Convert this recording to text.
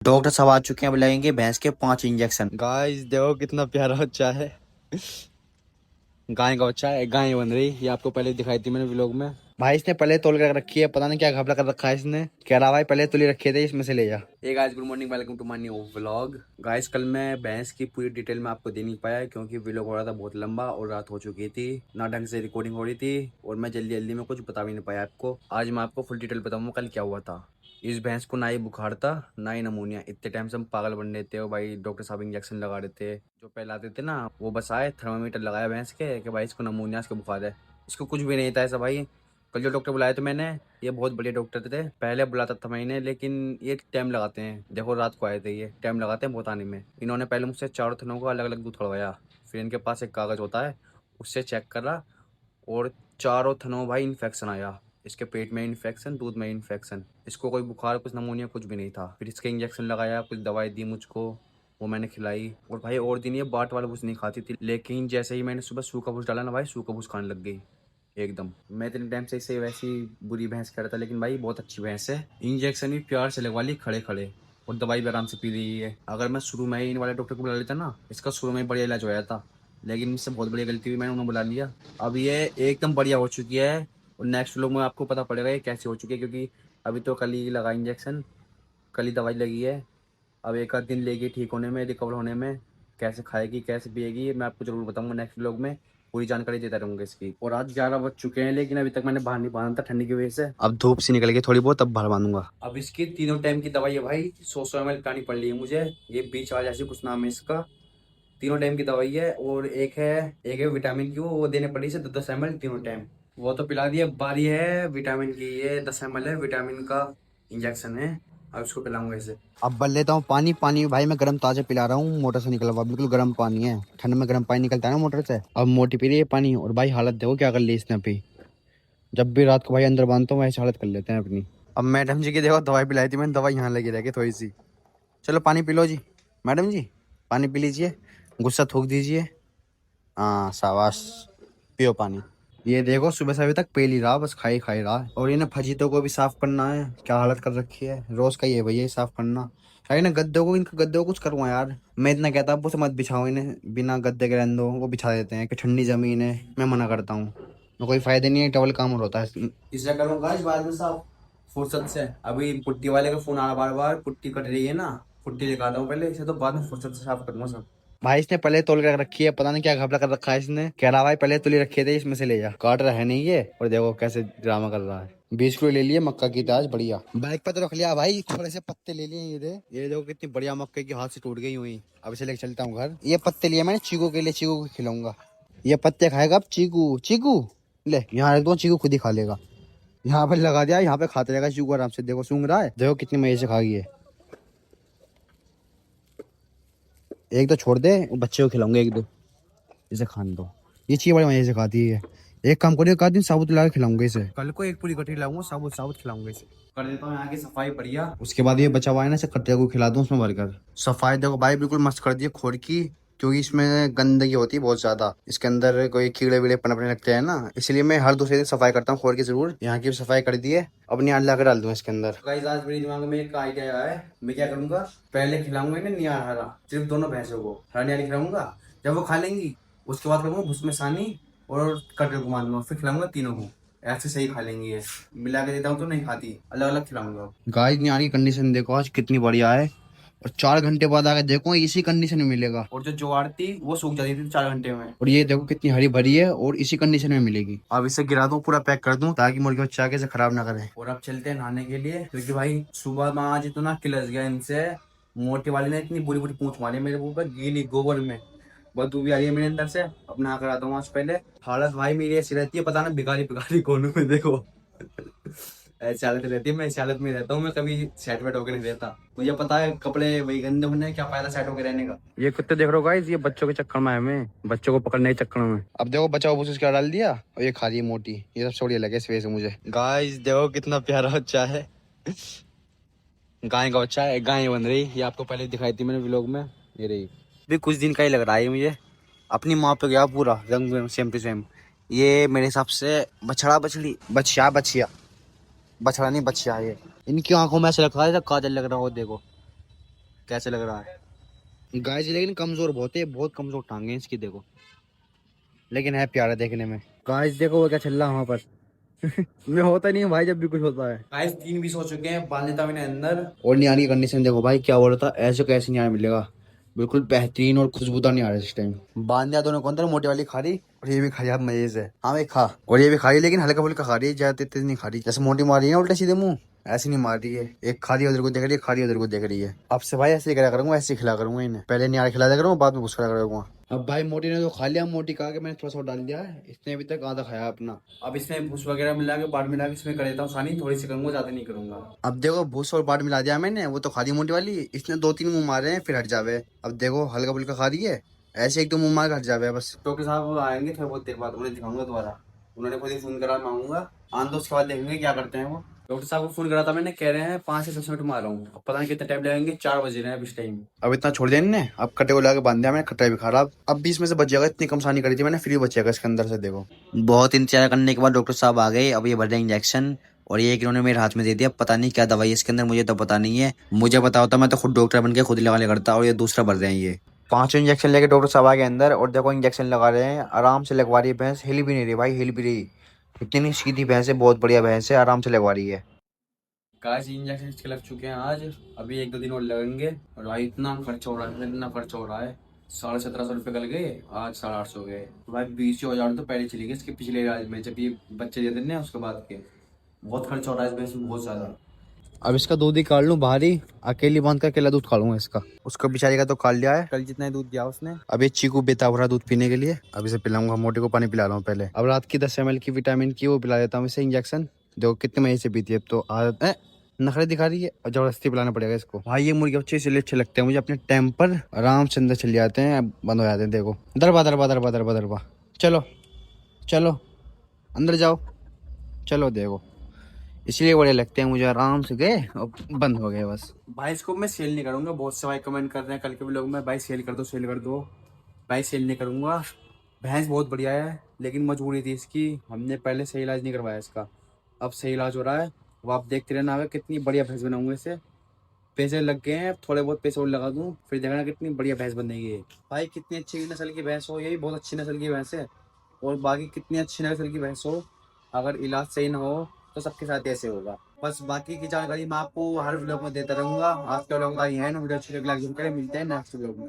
Doctor साहब आ चुके हैं, अब लगेंगे भैंस के 5 इंजेक्शन। गाइस देखो कितना प्यारा बच्चा है। गाय का बच्चा है, एक गाय बन रही, ये आपको पहले दिखाई थी मैंने व्लॉग में। भाई इसने पहले तोल कर रखी है, पता नहीं क्या घपला कर रखा है इसने। कह रहा भाई पहले तुली रखे थे, इसमें से ले जा। Hey guys good morning, welcome to my new vlog. Guys कल मैं भैंस की पूरी डिटेल में आपको दे नहीं पाया क्योंकि व्लॉग हो रहा था बहुत लंबा और रात हो चुकी थी, ना ढंग से रिकॉर्डिंग हो रही थी और मैं जल्दी जल्दी में कुछ बता भी नहीं पाया आपको। आज मैं आपको फुल डिटेल बताऊंगा कल क्या हुआ था। इस भैंस को ना ही बुखार था ना ही नमूनिया। इतने टाइम से हम पागल बन रहे थे और भाई डॉक्टर साहब इंजेक्शन लगा रहे थे, जो पहले आते थे ना वो बस आए, थर्मामीटर लगाया भैंस के कि भाई इसको नमूनिया, इसको बुखार है। इसको कुछ भी नहीं था ऐसा भाई। कल जो डॉक्टर बुलाए थे मैंने, ये बहुत बढ़िया डॉक्टर थे। पहले बुलाता था मैंने, लेकिन ये टाइम लगाते हैं। देखो रात को आए थे, ये टाइम लगाते हैं बहुत आने में। इन्होंने पहले मुझसे चारों थनों का अलग अलग दूध खड़वाया, फिर इनके पास एक कागज़ होता है उससे चेक करा और चारों थनों भाई इन्फेक्शन आया। इसके पेट में इन्फेक्शन, दूध में इन्फेक्शन। इसको कोई बुखार, कुछ नमूनिया, कुछ भी नहीं था। फिर इसके इंजेक्शन लगाया, कुछ दवाई दी मुझको, वो मैंने खिलाई। और भाई और दिन ये बाट वाला कुछ नहीं खाती थी, लेकिन जैसे ही मैंने सुबह सूखा भूस डाला ना भाई, सूखा भूस खाने लग गई एकदम। मैं इतने टाइम से इसे वैसी बुरी भैंस कह रहा था, लेकिन भाई बहुत अच्छी भैंस है। इंजेक्शन भी प्यार से लगवा ली खड़े खड़े और दवाई भी आराम से पी रही है। अगर मैं शुरू में ही इन वाले डॉक्टर को बुला लेता ना, इसका शुरू में ही बढ़िया इलाज हो जाता, लेकिन मुझसे बहुत बड़ी गलती हुई, मैंने उन्हें बुला लिया। अब ये एकदम बढ़िया हो चुकी है और नेक्स्ट लोग में आपको पता पड़ेगा ये कैसे हो चुकी है, क्योंकि अभी तो कल ही लगा इंजेक्शन, कल ही दवाई लगी है। अब एक आध दिन लेगी ठीक होने में, रिकवर होने में। कैसे खाएगी कैसे पिएगी मैं आपको जरूर बताऊंगा नेक्स्ट व्लॉग में, पूरी जानकारी देता रहूंगा इसकी। और आज 11 बज चुके हैं, लेकिन अभी तक मैंने बाहर नहीं बांधा था ठंडी की वजह से। अब धूप से निकल गई थोड़ी बहुत, अब बाहर बांधूंगा। अब इसकी तीनों टाइम की दवाई है भाई, 100 ml पिलानी पड़ रही है मुझे। ये बीच वाला ऐसे कुछ नाम है इसका। तीनों टाइम की दवाई है और एक है विटामिन की, वो देने पड़ी से 10 ml तीनों टाइम। वो तो पिला दिया, बारी है विटामिन की। ये 10 ml है विटामिन का इंजेक्शन है, अब उसको पिलाऊंगा इसे। अब बल लेता हूँ पानी। पानी भाई मैं गर्म ताजा पिला रहा हूँ, मोटर से निकला हुआ बिल्कुल गर्म पानी है। ठंड में गर्म पानी निकलता है ना मोटर से। अब मोटी पी रही है पानी और भाई हालत देखो क्या कर ली इसने अभी। जब भी रात को भाई अंदर बांधता हूँ वैसे हालत कर लेते हैं अपनी। अब मैडम जी की देखो दवाई पिलाई थी मैंने, दवाई यहाँ लगी रह गई थोड़ी सी। चलो पानी पी लो जी, मैडम जी पानी पी लीजिए, गुस्सा थूक दीजिए। हाँ शाबाश, पियो पानी। ये देखो सुबह से अभी तक पेल ही रहा, बस खा ही रहा है। और इन्हें फजीतों को भी साफ करना है, क्या हालत कर रखी है। रोज का ये भैया साफ करना। शायद ना गद्दों को, इनके गद्दों को कुछ करवाओ यार। मैं इतना कहता हूँ मत बिछाओ इन्हें, बिना गद्दे के रहने दो। वो बिछा देते हैं कि ठंडी जमीन है, मैं मना करता हूँ। तो कोई फायदे नहीं है, डबल काम और होता है। इसे करूँगा इस बाद में साफ फुर्सत से। अभी पुट्टी वाले का फोन आ रहा बार बार, पुट्टी कट रही है ना, पुट्टी दिखाता हूँ पहले इसे, तो बाद में फुर्सत से साफ करूंगा सब। भाई इसने पहले तोल कर रखी है, पता नहीं क्या घपला कर रखा है इसने। कह रहा भाई पहले तुली रखे थे, इसमें से ले जा। काट रहा है नहीं ये, और देखो कैसे ड्रामा कर रहा है। 20 किलो ले लिए मक्का की ताज बढ़िया। बाइक पे तो रख लिया भाई, थोड़े से पत्ते ले लिए। ये देखो कितनी बढ़िया मक्के की, हाथ से टूट गई हुई। अब इसे लेकर चलता हूँ घर। ये पत्ते लिए मैंने चीकू के लिए, चीकू को खिलाऊंगा। ये पत्ते खाएगा अब चीकू। चीकू ले यहाँ रख दो, चीकू खुद ही खा लेगा। यहाँ पर लगा दिया, यहाँ पे खाते रहेगा चीकू आराम से। देखो सूंघ रहा है, देखो कितनी मजे से खा गई है। एक तो छोड़ दे, बच्चे को खिलाऊंगे एक दो, इसे खाने दो। ये चीज बड़ी मजे से खाती है। एक काम करिए, एक दिन साबुत ला के खिलाऊंगा इसे। कल को एक पूरी कटोरी लाऊंगा, साबुत साबुत खिलाऊंगा इसे। कर देता हूँ यहाँ की सफाई बढ़िया, उसके बाद ये बचा हुआ है ना, इसे कट्टे को खिला दूँ उसमें भरकर। सफाई देखो भाई बिल्कुल मस्त कर दी है खोर की, क्योंकि इसमें गंदगी होती है बहुत ज्यादा। इसके अंदर कोई कीड़े वीड़े पनपने लगते हैं ना, इसलिए मैं हर दूसरे दिन सफाई करता हूँ खोर की जरूर। यहाँ की सफाई कर दी है, अब निहार ला कर डाल दूँ इसके अंदर। गाइस आज मेरे दिमाग में एक आइडिया आया है, मैं क्या करूंगा, पहले खिलाऊंगा इन्हें निहार हरा, सिर्फ दोनों भैंसों को हरा निहार खिलाऊंगा। जब वो खा लेंगी उसके बाद करूंगा भुस सानी और कटर घुमा दूंगा, फिर खिलाऊंगा तीनों को। ऐसे सही खा लेंगी ये, मिला के देता हूँ तो नहीं खाती, अलग अलग खिलाऊंगा। गाय निहार की कंडीशन देखो आज कितनी बढ़िया है, और 4 घंटे बाद आके देखो इसी कंडीशन में मिलेगा। और जो ज्वार थी वो सूख जाती थी 4 घंटे में, और ये देखो कितनी हरी भरी है और इसी कंडीशन में मिलेगी। अब इसे गिरा दूं, पूरा पैक कर दूं, ताकि मुर्गी बच्चा आके इसे खराब ना करे। और अब चलते हैं नहाने के लिए, क्योंकि भाई सुबह में आज इतना किलस गया इनसे। मोटी वाली ने इतनी बुरी बुरी पूंछ मारी मेरे ऊपर, गीली गोबर में बदबू भी आ रही है मेरे अंदर से। अब नहा कर आता हूँ आज पहले। हालत भाई मेरी ऐसी रहती है, पता ना भिखारी भिखारी कौन में देखो। ऐसी हालत रहती है, मैं इस हालत में रहता हूँ, मैं कभी सेट वेट होकर नहीं रहता। मुझे पता है कपड़े वही गंदे होने, क्या फायदा सेट होकर रहने का। ये कुत्ते देख रहे हो गाइस, ये बच्चों के चक्कर में है, मैं बच्चों को पकड़ने के चक्कर में। अब देखो बच्चा भूस क्या डाल दिया और ये खा रही है मोटी। ये सब छोड़िए लगे इस वजह से मुझे। गाइस देखो कितना प्यारा बच्चा है, गाय का बच्चा है, गाय बन रही। ये आपको पहले दिखाई थी मैंने व्लॉग में, ये रही। भी कुछ दिन का ही लग रहा है मुझे, अपनी माँ पे गया पूरा रंग सेम टू सेम। ये मेरे हिसाब से बछड़ा बछड़ी बछिया बछिया, बछड़ा नहीं बछिया। ये इनकी आंखों में ऐसे लग रहा है काजल लग रहा हो, देखो कैसे लग रहा है गाइस, लेकिन कमजोर बहुत है, बहुत कमजोर टांगे हैं इसकी देखो, लेकिन है प्यारा देखने में। गाइस देखो वो क्या चल रहा है वहाँ पर। मैं होता नहीं हूँ भाई जब भी कुछ होता है। गाइस 3 20 हो चुके हैं, बांध देता मैंने अंदर। और नियान की कंडीशन देखो भाई, क्या बोल रहा था, ऐसे कैसे न्याय मिलेगा, बिल्कुल बेहतरीन और खुशबूदार नहीं आ रहा है इस टाइम। बांध दिया दोनों को अंदर, मोटी वाली खा रही और ये भी खा आप मजे से। हाँ भाई खा, और ये भी खा रही, लेकिन हल्का फुल्का खा रही है, ज्यादा तेज नहीं खा रही। जैसे मोटी मार रही है उल्टे सीधे मुंह, ऐसी नहीं मार रही है। एक खा रही है उधर को देख रही है, खा रही है उधर को देख रही है। अब से भाई ऐसे ही करा करूंगा, ऐसे ही खिला करूंगा इन्हें। पहले नियार खिला दिया करूंगा, बाद में घुस करा करूंगा। अब भाई मोटी ने तो खा लिया, मोटी कहा कि मैंने थोड़ा सा डाल दिया है, इसने अभी तक आधा खाया अपना। अब इसमें भूस वगैरह मिला के बाट मिला के इसमें कर देता हूँ सानी, थोड़ी सी करूंगा, ज्यादा नहीं करूंगा। अब देखो भूस और बाट मिला दिया मैंने, वो तो खा रही मोटी वाली, इसने 2 3 मुंह मारे हैं फिर हट जावे। अब देखो हल्का फुल्का खा रही है, ऐसे 1 2 मुंह मार के हट जावे बस। डॉक्टर साहब आएंगे थोड़ी बहुत देर बाद, उन्हें दिखाऊंगा दोबारा। उन्होंने खुद ही फोन करा, मांगूंगा आन, तो उसके बाद देखेंगे क्या करते हैं वो। डॉक्टर साहब को फोन करा था मैंने, कह रहे हैं 5 से 10 मिनट में आ रहा हूँ। अब पता नहीं कितना टाइम लगेंगे, 4 बज रहे हैं अब इस टाइम। अब इतना छोड़ दिया इनने, अब कटे को लाके बांध दिया मैंने, खट्टा भी खा रहा। अब 20 में से बच जाएगा, इतनी कमसानी करी थी मैंने, फ्री बचेगा इसके अंदर से देखो। बहुत इंतजार करने के बाद डॉक्टर साहब आ गए। अब ये भर रहे इंजेक्शन, और ये इन्होंने मेरे हाथ में दे दिया, पता नहीं क्या दवाई है इसके अंदर, मुझे तो पता नहीं है। मुझे पता होता मैं तो खुद डॉक्टर बन के खुद लगा करता, और ये दूसरा भर रहे हैं ये। 5 इंजेक्शन लेके डॉक्टर साहब आ गए अंदर, और देखो इंजेक्शन लगा रहे हैं, आराम से लगवा रही है भैंस, हिल भी नहीं रही भाई, हिल भी रही। इतनी सीधी भैंस है, बहुत बढ़िया भैंस है, आराम से लगवा रही है। गाइस इंजेक्शन इसके लग चुके हैं आज, अभी 1 2 दिन और लगेंगे। और भाई इतना खर्चा हो रहा है, इतना खर्चा हो रहा है, 1750 रुपये कल गए, आज 850 गए। भाई 20,000 तो पहले चली गई इसके पिछले इलाज में, जब ये बच्चे देते ना उसके बाद के। बहुत खर्चा हो रहा है इस भैंस में, बहुत ज्यादा। अब इसका दूध ही काट लूं बाहरी, अकेली बांध कर अकेला दूध काटूंगा इसका। उसका बेचारे का तो काट लिया है, कल जितना ही दूध दिया उसने। अब ये चीकू बेताब रहा दूध पीने के लिए, अब इसे पिलाऊंगा, मोटे को पानी पिला रहा हूँ पहले। अब रात की 10 ml की विटामिन की वो पिला देता हूँ इसे इंजेक्शन। देखो कितने महीने से पीती है, अब तो आदत नखरे दिखा रही है, और जबरदस्ती पिलाना पड़ेगा इसको। भाई ये मुर्गे बच्चे इसलिए अच्छे लगते हैं मुझे, अपने टाइम पर आराम से अंदर चले जाते हैं, बंद हो जाते हैं। देखो दरबा दरबा दरबा दरबा दरबा, चलो चलो अंदर जाओ, चलो देखो, इसलिए बड़े लगते हैं मुझे, आराम से गए और बंद हो गए बस। भाई इसको मैं सेल नहीं करूंगा, बहुत से भाई कमेंट कर रहे हैं कल के भी लोग में, भाई सेल कर दो सेल कर दो। भाई सेल नहीं करूंगा, भैंस बहुत बढ़िया है, लेकिन मजबूरी थी इसकी, हमने पहले सही इलाज नहीं करवाया इसका, अब सही इलाज हो रहा है। वो आप देखते रहना आगे कितनी बढ़िया भैंस बनाऊंगा इसे। पैसे लग गए हैं, थोड़े बहुत पैसे और लगा दूं, फिर देखना कितनी बढ़िया भैंस बनेगी ये। भाई कितनी अच्छी नस्ल की भैंस हो, ये भी बहुत अच्छी नस्ल की भैंस है, और बाकी कितनी अच्छी नस्ल की भैंस हो, अगर इलाज सही ना हो तो सबके साथ ऐसे होगा। बस बाकी की जानकारी मैं आपको हर व्लॉग में देता रहूंगा। आज के व्लॉग का ही है ना, वीडियो अच्छी लगी लाइक जरूर करें, मिलते हैं नेक्स्ट व्लॉग में।